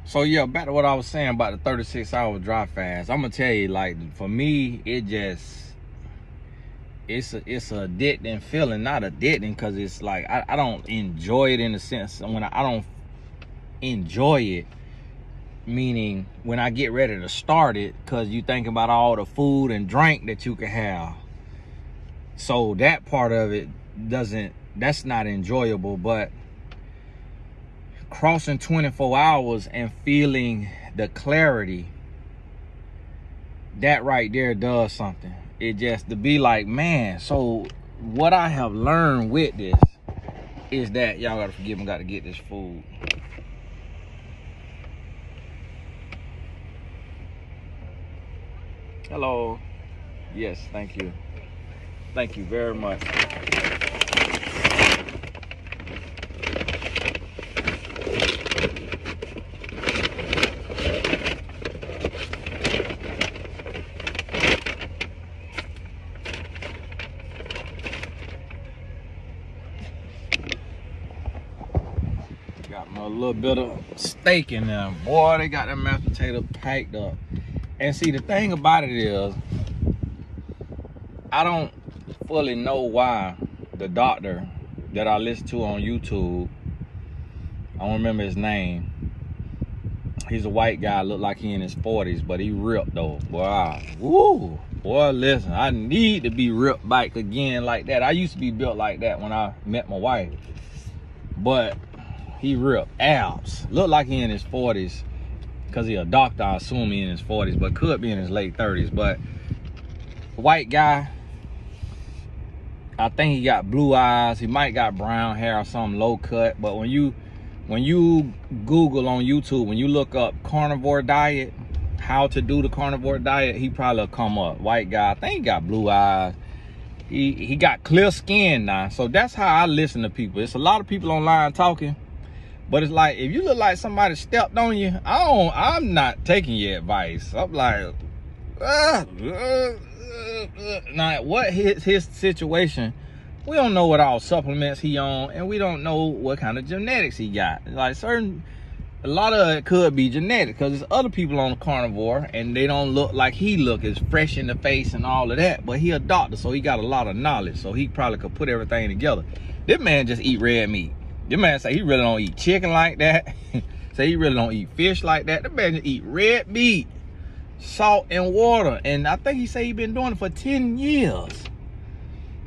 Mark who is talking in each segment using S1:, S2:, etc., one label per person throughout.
S1: So yeah, back to what I was saying about the 36-hour dry fast. I'm gonna tell you, like, for me, it's a addicting feeling, not addicting, because it's like I don't enjoy it in the sense when I don't enjoy it, meaning when I get ready to start it, because you think about all the food and drink that you can have. So that part of it that's not enjoyable. But crossing 24 hours and feeling the clarity, that right there does something. It just to be like, man, so what I have learned with this is that, y'all gotta forgive me, gotta get this food. Hello. Yes, thank you. Thank you very much. Got my little bit of steak in there. Boy, they got that mashed potato packed up. And see, the thing about it is, I don't fully know why the doctor that I listen to on YouTube, I don't remember his name. He's a white guy, look like he in his 40s, but he ripped though. Wow. Woo. Boy, listen, I need to be ripped back again like that. I used to be built like that when I met my wife. But he ripped abs. Look like he in his 40s. Because he a doctor, I assume he in his 40s, but could be in his late 30s. But white guy, I think he got blue eyes. He might got brown hair or something, low cut. But when you Google on YouTube, when you look up carnivore diet, how to do the carnivore diet, he probably will come up. White guy, I think he got blue eyes. He got clear skin now. So that's how I listen to people. It's a lot of people online talking. But it's like, if you look like somebody stepped on you, I'm not taking your advice. I'm like, now what his situation, we don't know what all supplements he on, and we don't know what kind of genetics he got. Like a lot of it could be genetic, because there's other people on the carnivore and they don't look like he look, as fresh in the face and all of that. But he a doctor, so he got a lot of knowledge, so he probably could put everything together. This man just eat red meat. This man say he really don't eat chicken like that. Say he really don't eat fish like that. This man just eat red meat, salt and water. And I think he say he been doing it for 10 years.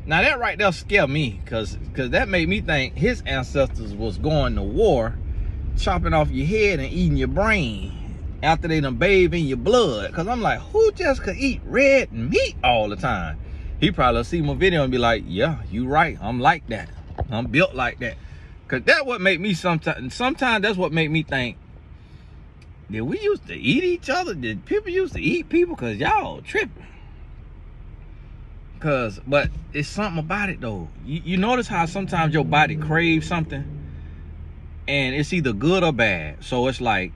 S1: Now that right there scare me, cause that made me think his ancestors was going to war, chopping off your head and eating your brain after they done bathe in your blood. Cause I'm like, who just could eat red meat all the time? He probably see my video and be like, yeah, you right, I'm like that. I'm built like that. Cause that's what make me sometimes that's what make me think, did we used to eat each other? Did people used to eat people? Cause y'all tripping. But it's something about it though. You notice how sometimes your body craves something and it's either good or bad. So it's like,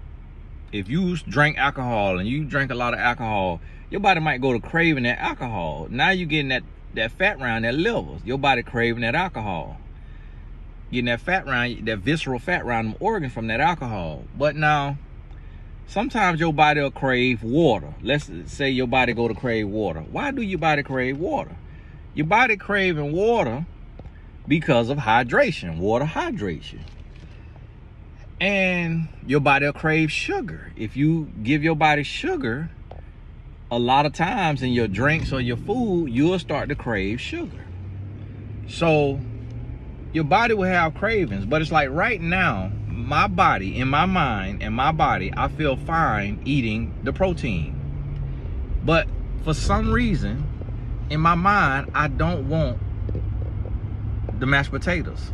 S1: if you drink alcohol and you drink a lot of alcohol, your body might go to craving that alcohol. Now you getting that fat around that liver. Your body craving that alcohol. Getting that fat around, that visceral fat around them organs from that alcohol. But now, sometimes your body will crave water. Let's say your body go to crave water. Why do your body crave water? Your body craving water because of hydration, water hydration. And your body will crave sugar. If you give your body sugar, a lot of times in your drinks or your food, you'll start to crave sugar. So your body will have cravings. But it's like right now, my body, in my mind and my body, I feel fine eating the protein. But for some reason, in my mind, I don't want the mashed potatoes.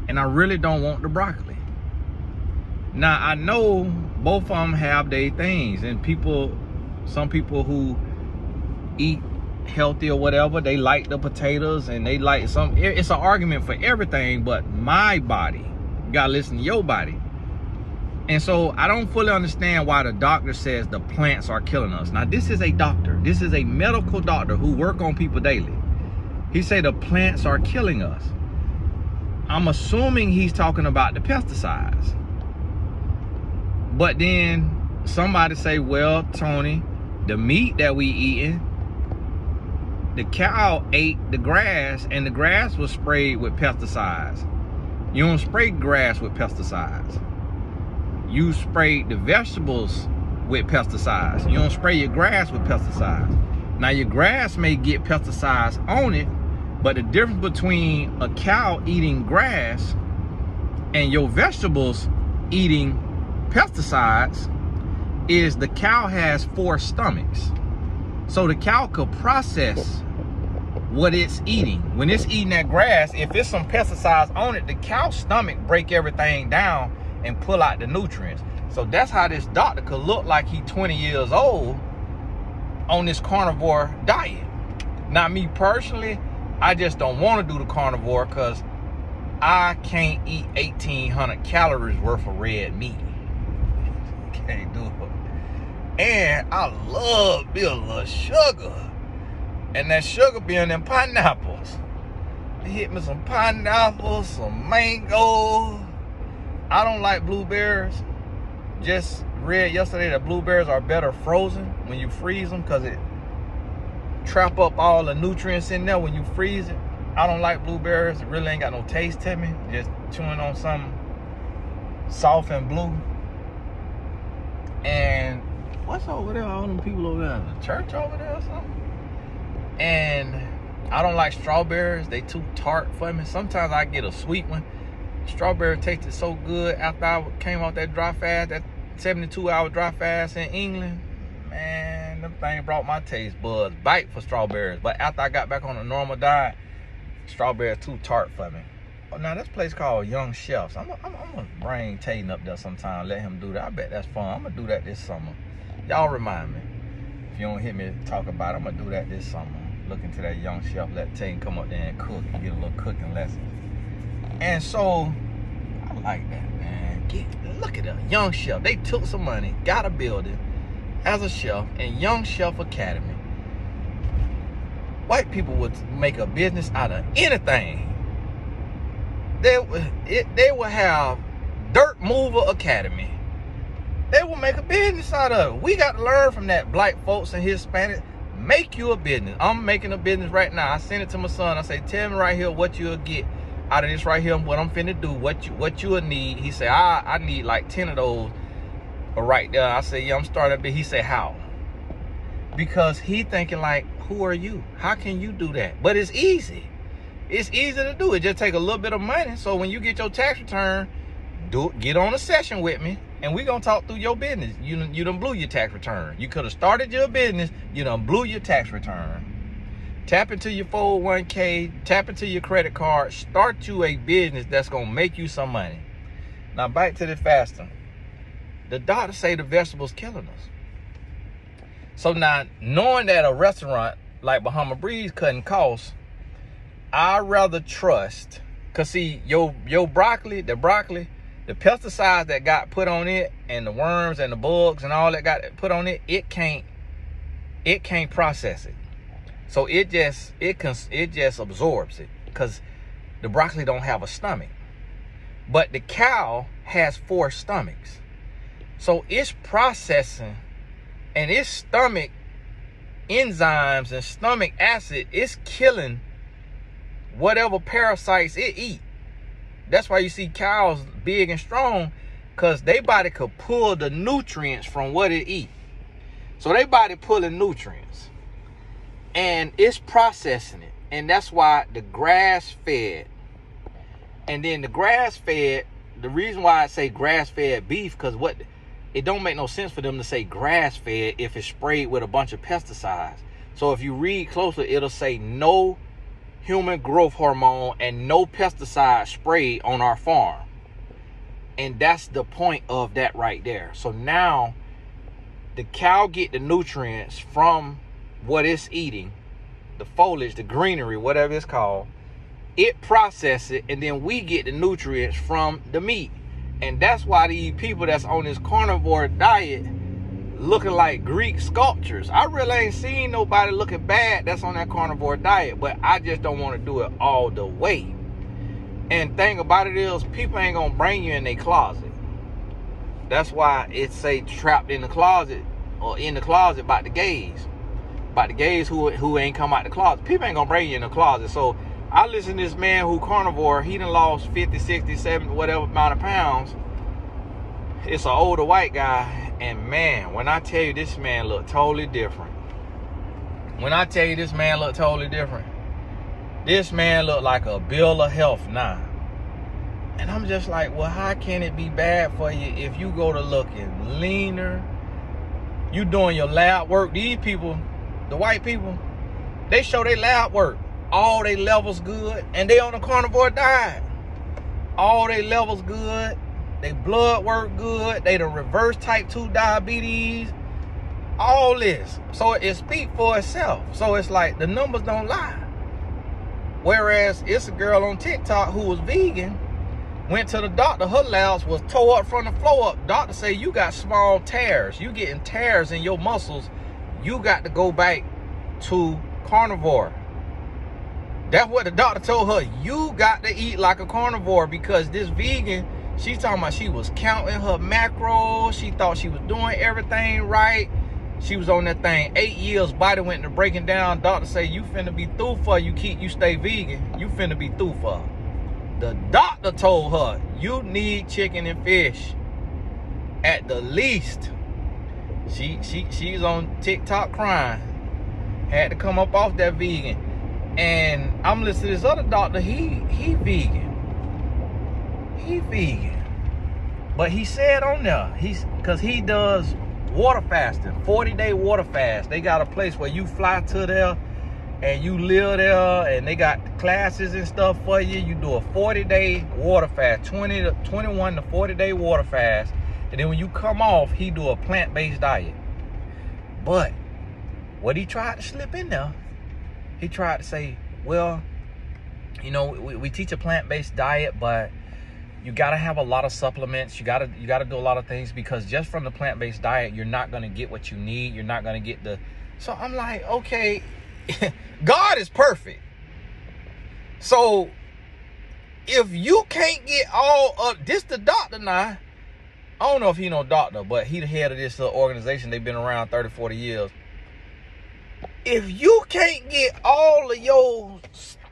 S1: And I really don't want the broccoli. Now, I know both of them have their things. And some people who eat healthy or whatever, they like the potatoes and they like it's an argument for everything. But my body, you gotta listen to your body. And so I don't fully understand why the doctor says the plants are killing us. Now, this is a doctor. This is a medical doctor who work on people daily. He said the plants are killing us. I'm assuming he's talking about the pesticides. But then somebody say, well, Tony, the meat that we eating, the cow ate the grass, and the grass was sprayed with pesticides. You don't spray grass with pesticides. You spray the vegetables with pesticides. You don't spray your grass with pesticides. Now your grass may get pesticides on it, but the difference between a cow eating grass and your vegetables eating pesticides is the cow has 4 stomachs. So the cow could process what it's eating. When it's eating that grass, if it's some pesticides on it, the cow's stomach break everything down and pull out the nutrients. So that's how this doctor could look like he's 20 years old on this carnivore diet. Now me personally, I just don't want to do the carnivore because I can't eat 1,800 calories worth of red meat. Can't do it. And I love me a little sugar. And that sugar be in them pineapples. They hit me some pineapples, some mango. I don't like blueberries. Just read yesterday that blueberries are better frozen when you freeze them because it trap up all the nutrients in there when you freeze it. I don't like blueberries. It really ain't got no taste to me. Just chewing on something soft and blue. And what's over there? All them people over there, the church over there or something? And I don't like strawberries. They too tart for me. Sometimes I get a sweet one. Strawberry tasted so good after I came off that dry fast, that 72-hour dry fast in England. Man, them thing brought my taste buds back for strawberries. But after I got back on a normal diet, strawberries too tart for me. Oh, now this place called Young Chefs. I'm gonna bring Tayden up there sometime, let him do that. I bet that's fun. I'm gonna do that this summer. Y'all remind me. If you don't hear me talk about it, I'm gonna do that this summer. Look into that Young Chef, let Tayden come up there and cook and get a little cooking lesson. And so I like that, man. Look at that Young Chef. They took some money, got a building as a chef, and Young Chef Academy. White people would make a business out of anything. They would have Dirt Mover Academy. They will make a business out of it. We got to learn from that black folks and Hispanic. Make you a business. I'm making a business right now. I send it to my son. I say, tell me right here what you'll get out of this right here, what I'm finna do, what you'll need. He said, I need like 10 of those right there. I say, yeah, I'm starting a bit. He said, how? Because he thinking like, who are you? How can you do that? But it's easy. It's easy to do. It just take a little bit of money. So when you get your tax return, get on a session with me, and we gonna talk through your business. You done blew your tax return. You could have started your business. You done blew your tax return. Tap into your 401k. Tap into your credit card. Start you a business that's gonna make you some money. Now back to the fasting. The doctor say the vegetables killing us. So now, knowing that a restaurant like Bahama Breeze cutting costs, I'd rather trust. Cause see, your broccoli, the pesticides that got put on it, and the worms and the bugs and all that got put on it, it can't process it. So it just absorbs it, because the broccoli don't have a stomach. But the cow has 4 stomachs. So it's processing, and its stomach enzymes and stomach acid is killing whatever parasites it eat. That's why you see cows big and strong, because their body could pull the nutrients from what it eat. So their body pulling nutrients, and it's processing it. And that's why the grass fed, and then the grass fed, the reason why I say grass fed beef, because it don't make no sense for them to say grass fed if it's sprayed with a bunch of pesticides. So if you read closely, it'll say no human growth hormone and no pesticide sprayed on our farm. And that's the point of that right there. So now the cow get the nutrients from what it's eating, the foliage, the greenery, whatever it's called. It processes it, and then we get the nutrients from the meat. And that's why these people that's on this carnivore diet looking like Greek sculptures. I really ain't seen nobody looking bad that's on that carnivore diet, but I just don't want to do it all the way. And thing about it is, people ain't gonna bring you in their closet. That's why it say trapped in the closet or in the closet about the gays. About the gays who ain't come out the closet. People ain't gonna bring you in the closet. So I listen to this man who carnivore. He done lost 50, 60, 70, whatever amount of pounds. It's an older white guy. And man, when I tell you this man look totally different. When I tell you this man look totally different. This man look like a bill of health now. And I'm just like, well, how can it be bad for you if you go to looking leaner? You doing your lab work. These people, the white people, they show their lab work. All their levels good. And they on a carnivore diet. All their levels good. They blood work good. They the reverse type 2 diabetes. All this. So it speaks for itself. So it's like the numbers don't lie. Whereas it's a girl on TikTok who was vegan. Went to the doctor, her labs was tore up from the floor up. Doctor say you got small tears. You getting tears in your muscles. You got to go back to carnivore. That's what the doctor told her. You got to eat like a carnivore because this vegan, she talking about she was counting her macros. She thought she was doing everything right. She was on that thing 8 years, body went to breaking down. Doctor say you finna be through for you stay vegan. You finna be through for her. The doctor told her, you need chicken and fish. At the least. She's on TikTok crying. Had to come up off that vegan. And I'm listening to this other doctor, he vegan. He vegan. But he said on there, because he does water fasting, 40-day water fast. They got a place where you fly to there and you live there, and they got classes and stuff for you. You do a 40-day water fast, 21 to 40-day water fast. And then when you come off, he do a plant-based diet. But what he tried to slip in there, he tried to say, well, you know, we teach a plant-based diet, but you got to have a lot of supplements. You got to do a lot of things, because just from the plant-based diet, you're not going to get what you need. You're not going to get the... So I'm like, okay, God is perfect. So if you can't get all of this, the doctor now, I don't know if he no doctor, but he the head of this organization. They've been around 30, 40 years. If you can't get all of your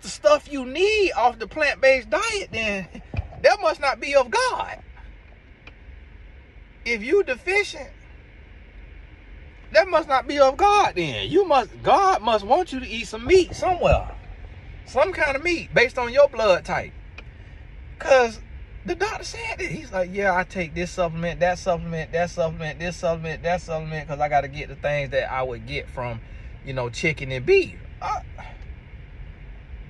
S1: stuff you need off the plant-based diet, then that must not be of God. If you deficient, that must not be of God then. God must want you to eat some meat somewhere. Some kind of meat based on your blood type. Because the doctor said it. He's like, yeah, I take this supplement, that supplement, that supplement, this supplement, that supplement, because I got to get the things that I would get from, you know, chicken and beef.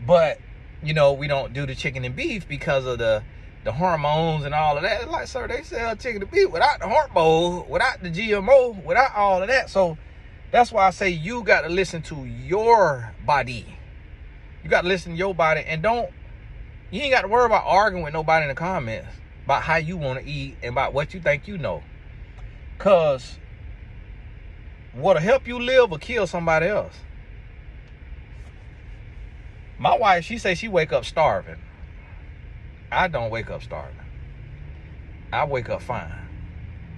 S1: But, you know, we don't do the chicken and beef because of the hormones and all of that. It's like, sir, they sell chicken and beef without the hormone, without the GMO, without all of that. So that's why I say you got to listen to your body. You got to listen to your body, and you ain't got to worry about arguing with nobody in the comments about how you want to eat and about what you think you know. Because what'll help you live will kill somebody else. My wife, she say she wake up starving. I don't wake up starving. I wake up fine.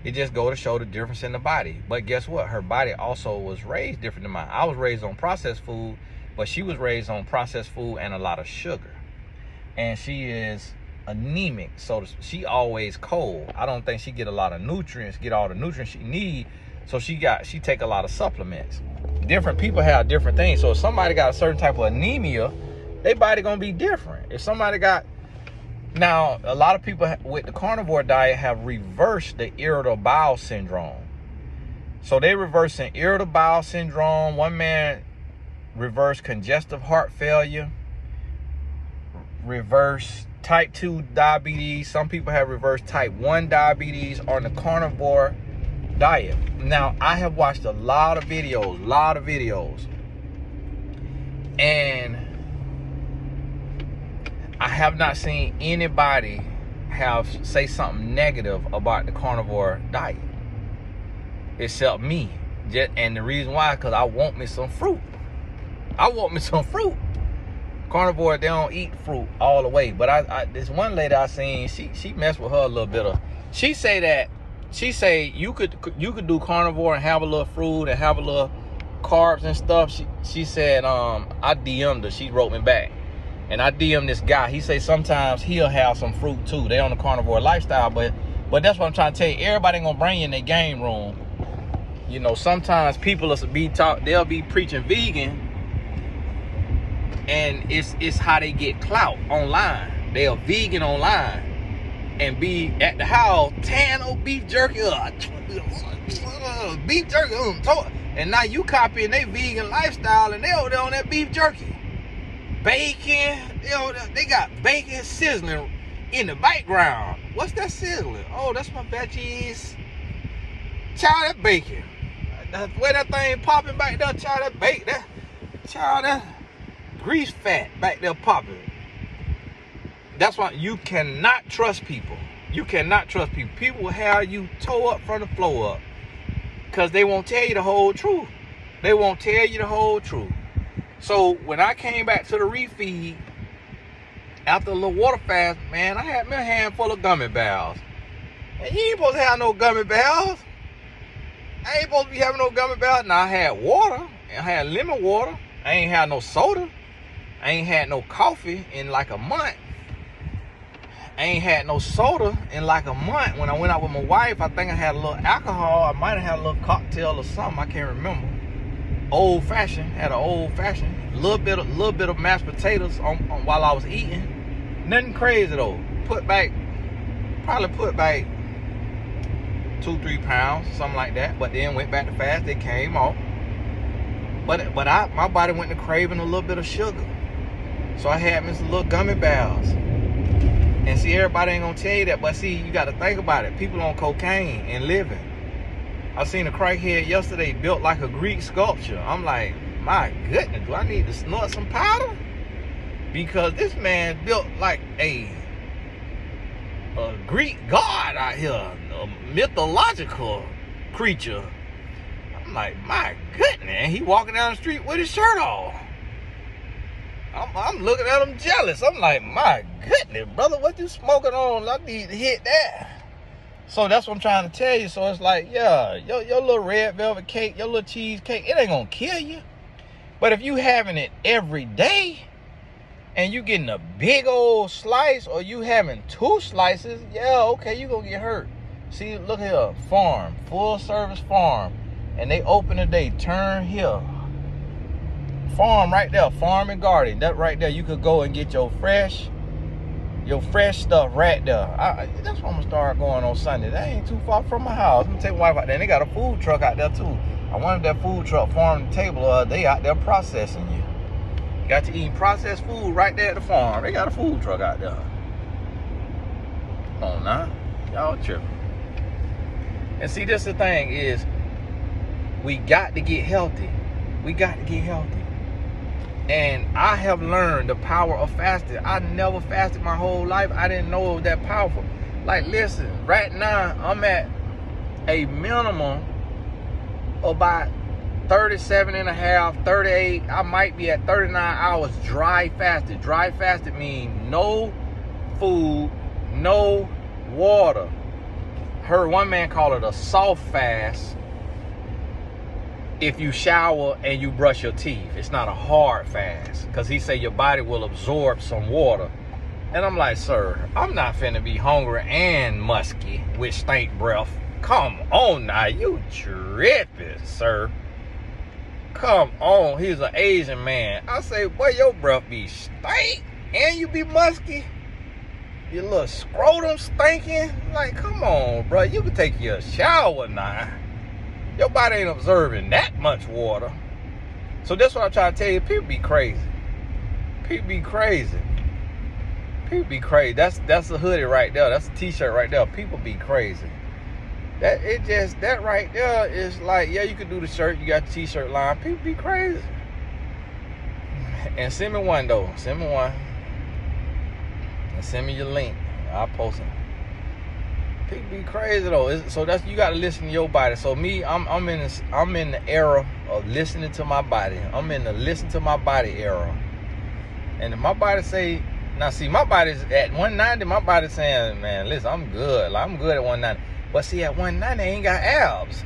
S1: It just go to show the difference in the body. But guess what? Her body also was raised different than mine. I was raised on processed food, but she was raised on processed food and a lot of sugar. And she is anemic, so she always cold. I don't think she get a lot of nutrients, get all the nutrients she need. So she take a lot of supplements. Different people have different things. So if somebody got a certain type of anemia, their body gonna be different. If somebody got... Now, a lot of people with the carnivore diet have reversed the irritable bowel syndrome. So they reversing irritable bowel syndrome. One man reversed congestive heart failure, reverse type 2 diabetes. Some people have reversed type 1 diabetes on the carnivore diet. Now, I have watched a lot of videos, and I have not seen anybody say something negative about the carnivore diet, except me. And the reason why, because I want me some fruit. Carnivore, they don't eat fruit all the way. But this one lady I seen, she messed with her a little bit. She say that she say you could do carnivore and have a little fruit and have a little carbs and stuff. She said I DM'd her. She wrote me back, and I DM'd this guy. He say sometimes he'll have some fruit too. They on the carnivore lifestyle, but that's what I'm trying to tell you. Everybody ain't gonna bring you in their game room. You know, sometimes people will be taught, they'll be preaching vegan, and it's how they get clout online. They're vegan online and be at the house tearing old beef jerky up, beef jerky, and now you copying their vegan lifestyle, and they over there on that beef jerky, bacon. They got bacon sizzling in the background. What's that sizzling? Oh, that's my veggies. Child, that bacon. The way that thing popping back there, child, that bacon, that grease fat back there popping. That's why you cannot trust people. You cannot trust people. People will have you toe up from the floor up because they won't tell you the whole truth. They won't tell you the whole truth. So when I came back to the refeed after a little water fast, man, I had me a handful of gummy bears. And you ain't supposed to have no gummy bears. I ain't supposed to be having no gummy bears. Now I had water. I had lemon water. I ain't had no soda. I ain't had no coffee in like a month. I ain't had no soda in like a month. When I went out with my wife, I think I had a little alcohol. I might have had a little cocktail or something. I can't remember. Old fashioned. Had an old fashioned. Little bit of mashed potatoes on while I was eating. Nothing crazy though. Probably put back 2-3 pounds, something like that. But then went back to fast. They came off. But my body went to craving a little bit of sugar. So I had me some little gummy bears. And see, everybody ain't gonna tell you that, but see, you gotta think about it. People on cocaine and living. I seen a crackhead yesterday built like a Greek sculpture. I'm like, my goodness, do I need to snort some powder? Because this man built like a Greek god out here, a mythological creature. I'm like, my goodness, he walking down the street with his shirt off. I'm looking at him jealous. I'm like, my goodness, brother, what you smoking on? I need to hit that. So that's what I'm trying to tell you. So it's like, yeah, your little red velvet cake, your little cheesecake, it ain't gonna kill you. But if you having it every day and you getting a big old slice, or you having 2 slices, yeah, okay, you gonna get hurt. See, look here, farm, full service farm, and they open today. Turn here. Farm right there, farm and garden. That right there, you could go and get your fresh stuff right there. That's what I'm gonna start going on Sunday. That ain't too far from my house. I'm gonna take my wife out there. And they got a food truck out there too. I wanted that food truck farm to table. They out there processing you. Got to eat processed food right there at the farm. They got a food truck out there. Come on now, y'all tripping. And see, this the thing is, we got to get healthy. We got to get healthy. And I have learned the power of fasting. I never fasted my whole life. I didn't know it was that powerful. Like, listen, right now, I'm at a minimum of about 37 and a half, 38. I might be at 39 hours dry fasted. Dry fasted means no food, no water. Heard one man call it a soft fast. If you shower and you brush your teeth, it's not a hard fast, because he say your body will absorb some water. And I'm like, sir, I'm not finna be hungry and musky with stink breath. Come on now, you tripping, sir. Come on, he's an Asian man. I say, boy, your breath be stink and you be musky. Your little scrotum stinking. Like, come on, bro, you can take your shower now. Your body ain't absorbing that much water. So that's what I'm trying to tell you. People be crazy. People be crazy. People be crazy. That's a hoodie right there. That's a t-shirt right there. People be crazy. That right there is like, yeah, you could do the shirt. You got the t-shirt line. People be crazy. And send me one though. Send me one. And send me your link. I'll post it. People be crazy though. So that's, you got to listen to your body. So me, I'm in the era of listening to my body. I'm in the listen to my body era. And if my body say, now see, my body's at 190. My body's saying, man, listen, I'm good. Like, I'm good at 190. But see, at 190, they ain't got abs.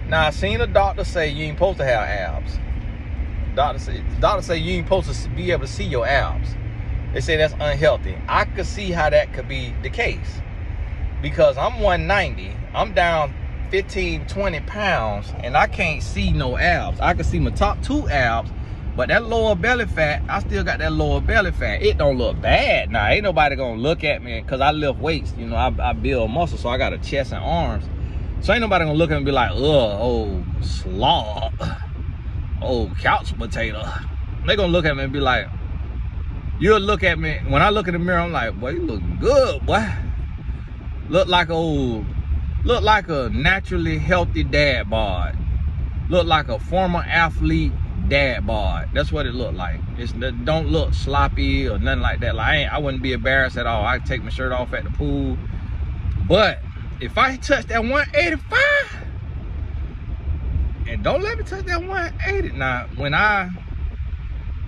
S1: Now, I seen a doctor say you ain't supposed to have abs. Doctor say you ain't supposed to be able to see your abs. They say that's unhealthy. I could see how that could be the case. Because I'm 190, I'm down 15, 20 pounds, and I can't see no abs. I can see my top 2 abs, but that lower belly fat, I still got that lower belly fat. It don't look bad. Now, ain't nobody gonna look at me, because I lift weights. You know, I build muscle, so I got a chest and arms. So ain't nobody gonna look at me and be like, ugh, oh, slob, oh, couch potato. They gonna look at me and be like, you'll look at me, when I look in the mirror, I'm like, boy, you look good, boy. Look like a naturally healthy dad bod. Look like a former athlete dad bod. That's what it looked like. It don't look sloppy or nothing like that. Like I wouldn't be embarrassed at all. I'd take my shirt off at the pool. But if I touch that 185, and don't let me touch that 180. Now, when I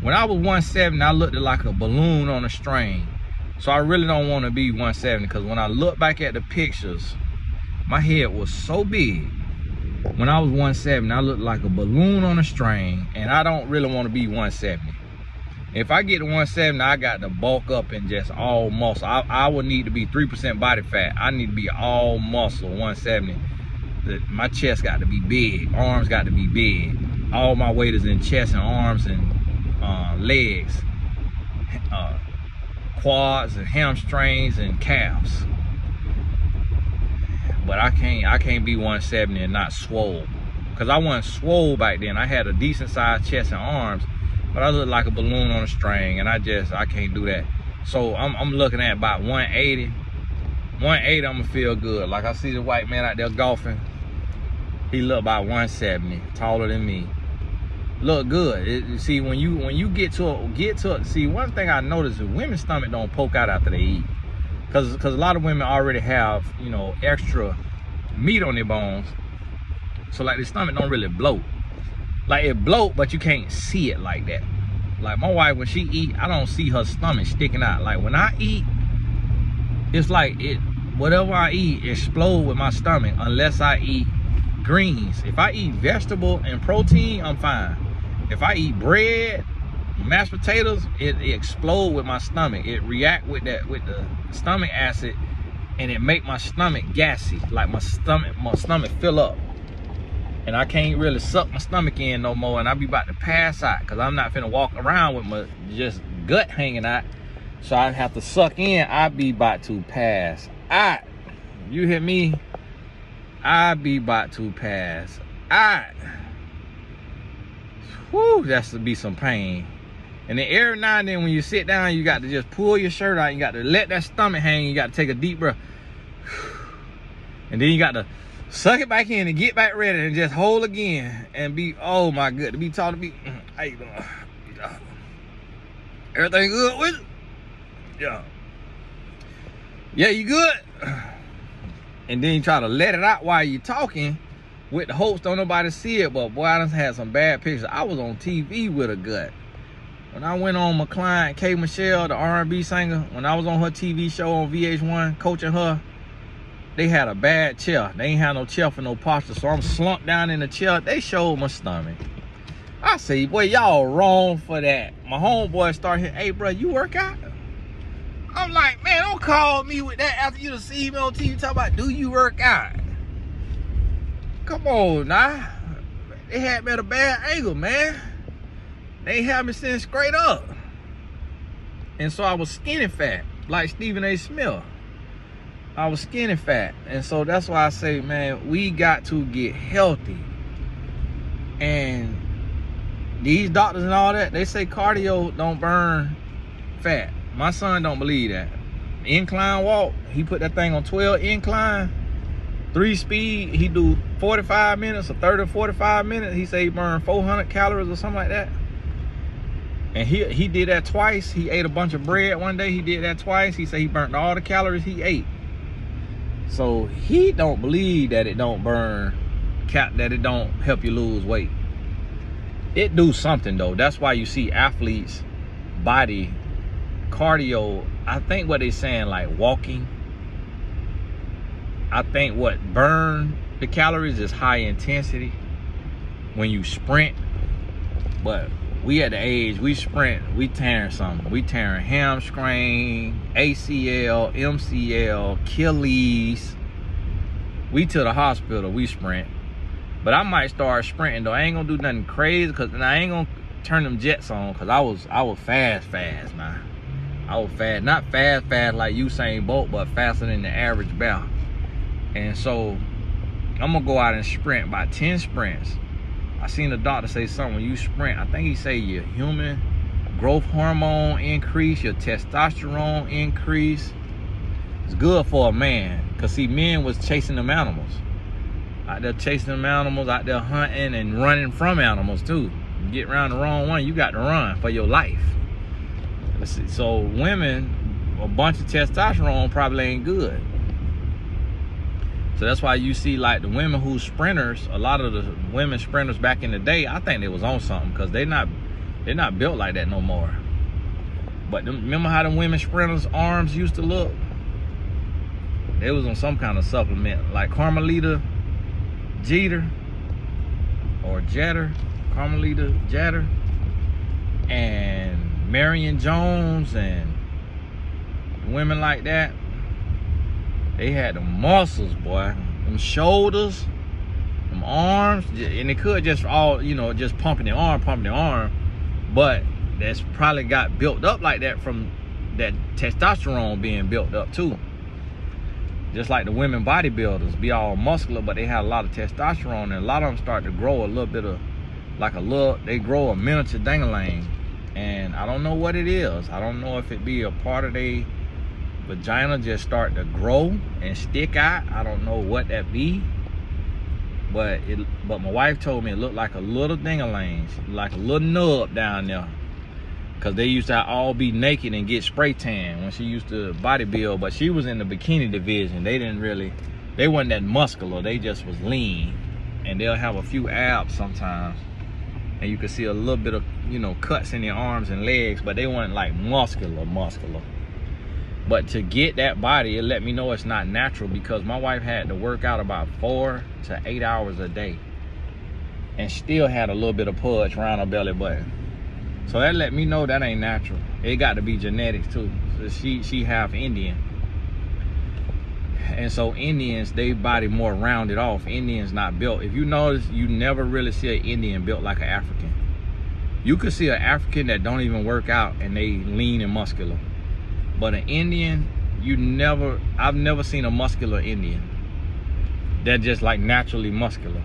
S1: was 170, I looked like a balloon on a string. So I really don't want to be 170, because when I look back at the pictures, my head was so big. When I was 170, I looked like a balloon on a string, and I don't really want to be 170. If I get to 170, I got to bulk up and just all muscle. I would need to be 3% body fat. I need to be all muscle, 170. My chest got to be big, arms got to be big. All my weight is in chest and arms and legs, quads and hamstrings and calves. But I can't be 170 and not swole, because I wasn't swole back then. I had a decent sized chest and arms, but I looked like a balloon on a string, and I can't do that. So I'm looking at about 180. 180, I'm gonna feel good. Like I see the white man out there golfing. He look about 170, taller than me. Look good. See, when you get to see, one thing I noticed is women's stomach don't poke out after they eat, because a lot of women already have, you know, extra meat on their bones, so like their stomach don't really bloat. Like it bloat, but you can't see it like that. Like my wife, when she eat, I don't see her stomach sticking out. Like when I eat, it's like whatever I eat explode with my stomach, unless I eat greens. If I eat vegetable and protein, I'm fine. If I eat bread, mashed potatoes, it explode with my stomach. It react with the stomach acid, and it make my stomach gassy. Like my stomach fill up, and I can't really suck my stomach in no more, and I be about to pass out, because I'm not finna walk around with my just gut hanging out. So I have to suck in. I be about to pass out. You hear me? I be about to pass out. Whew, that's to be some pain. And then every now and then when you sit down, you got to just pull your shirt out. You got to let that stomach hang. You got to take a deep breath. And then you got to suck it back in and get back ready and just hold again. And be, oh my God, to be taught to be, how you doing? Yeah. Everything good with it? Yeah. Yeah, you good? And then you try to let it out while you're talking with the hopes don't nobody see it. But boy, I done had some bad pictures. I was on TV with a gut. When I went on my client, K. Michelle, the R&B singer, when I was on her TV show on VH1, coaching her, they had a bad chair. They ain't had no chair for no posture. So I'm slumped down in the chair. They showed my stomach. I say, boy, y'all wrong for that. My homeboy started hitting, hey, bro, you work out? I'm like, man, don't call me with that after you done see me on TV talking about, do you work out? Come on, now. They had me at a bad angle, man. They ain't had me sitting straight up. And so I was skinny fat, like Stephen A. Smith. I was skinny fat. And so that's why I say, man, we got to get healthy. And these doctors and all that, they say cardio don't burn fat. My son don't believe that. Incline walk, he put that thing on 12 incline, 3 speed, he do 45 minutes or 30 or 45 minutes. He say he burned 400 calories or something like that. And he did that twice. He ate a bunch of bread one day. He did that twice. He said he burnt all the calories he ate. So he don't believe that it don't burn, that it don't help you lose weight. It do something though. That's why you see athletes body cardio. I think what they saying, like walking, I think what burn the calories is high intensity when you sprint. But we at the age, we sprint, we tearing something. We tearing hamstring, ACL, MCL, Achilles. We to the hospital, we sprint. But I might start sprinting though. I ain't gonna do nothing crazy, cause I ain't gonna turn them jets on, cause I was fast, man. I was fast, not fast like Usain Bolt, but faster than the average bear. And so I'm gonna go out and sprint about 10 sprints. I seen the doctor say something, when you sprint, I think he say your human growth hormone increase, your testosterone increase. It's good for a man, cause see, men was chasing them animals. Out there chasing them animals, out there hunting and running from animals too. You get around the wrong one, you got to run for your life. So women, a bunch of testosterone probably ain't good. So that's why you see like the women who sprinters, a lot of the women sprinters back in the day, I think they was on something, because they're not built like that no more. But remember how the women sprinters' arms used to look? They was on some kind of supplement, like Carmelita Jeter or Jeter, Carmelita Jeter, and Marion Jones, and women like that. They had the muscles, boy, them shoulders, them arms, and it could just all, you know, just pumping the arm, but that's probably got built up like that from that testosterone being built up too. Just like the women bodybuilders be all muscular, but they had a lot of testosterone, and a lot of them start to grow a little bit of, they grow a miniature dangling. And I don't know what it is. I don't know if it be a part of their vagina just start to grow and stick out. I don't know what that be. But my wife told me it looked like a little ding-a-ling, like a little nub down there. Because they used to all be naked and get spray tan when she used to bodybuild. But she was in the bikini division. They wasn't that muscular. They just was lean. And they'll have a few abs sometimes. And you can see a little bit of, you know, cuts in their arms and legs. But they weren't like muscular. But to get that body, it let me know it's not natural, because my wife had to work out about 4 to 8 hours a day. And still had a little bit of pudge around her belly button. So that let me know that ain't natural. It got to be genetics too. So she half Indian. And so Indians, they body more rounded off. Indians not built. If you notice, you never really see an Indian built like an African. You could see an African that don't even work out and they lean and muscular. But an Indian, I've never seen a muscular Indian. They're just like naturally muscular.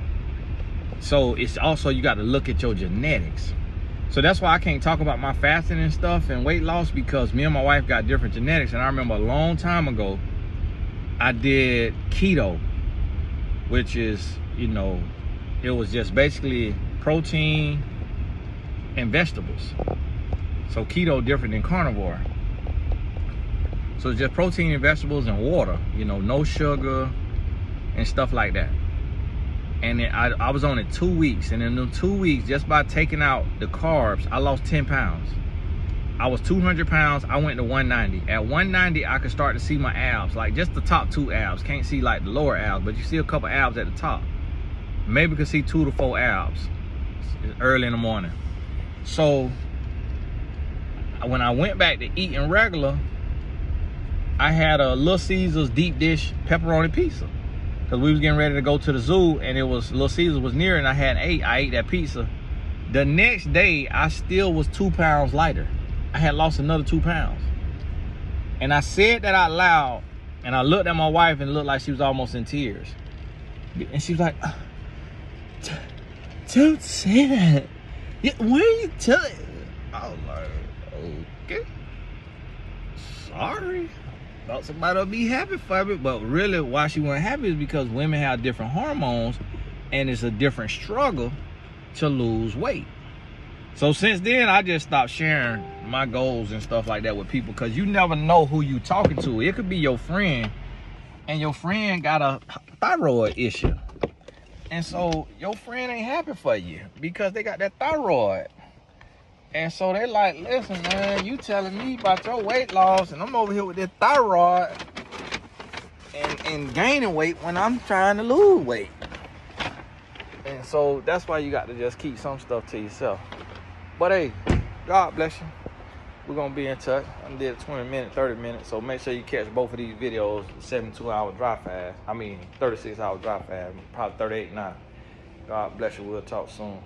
S1: So it's also, you got to look at your genetics. So that's why I can't talk about my fasting and stuff and weight loss, because me and my wife got different genetics. And I remember a long time ago, I did keto, which is, you know, it was just basically protein and vegetables. So keto different than carnivore. So it's just protein and vegetables and water, you know, no sugar and stuff like that. And I was on it 2 weeks. And in the 2 weeks, just by taking out the carbs, I lost 10 pounds. I was 200 pounds. I went to 190. At 190, I could start to see my abs, like just the top 2 abs. Can't see like the lower abs, but you see a couple abs at the top. Maybe could see 2 to 4 abs. It's early in the morning. So when I went back to eating regular, I had a Little Caesars deep dish pepperoni pizza. Because we was getting ready to go to the zoo, and it was, Little Caesars was near, and I ate that pizza. The next day, I still was 2 pounds lighter. I had lost another 2 pounds. And I said that out loud, and I looked at my wife and it looked like she was almost in tears. And she was like, don't say that. Why are you telling? I was like, okay. Sorry. Thought somebody would be happy for me, but really why she wasn't happy is because women have different hormones, and it's a different struggle to lose weight. So since then, I just stopped sharing my goals and stuff like that with people, because you never know who you talking to. It could be your friend, and your friend got a thyroid issue, and so your friend ain't happy for you because they got that thyroid. And so they like, listen, man, you telling me about your weight loss, and I'm over here with this thyroid. and gaining weight when I'm trying to lose weight. And so that's why you got to just keep some stuff to yourself. But hey, God bless you. We're going to be in touch. I did 20 minutes, 30 minutes. So make sure you catch both of these videos, 72-hour dry fast. 36-hour dry fast. Probably 38 now. God bless you. We'll talk soon.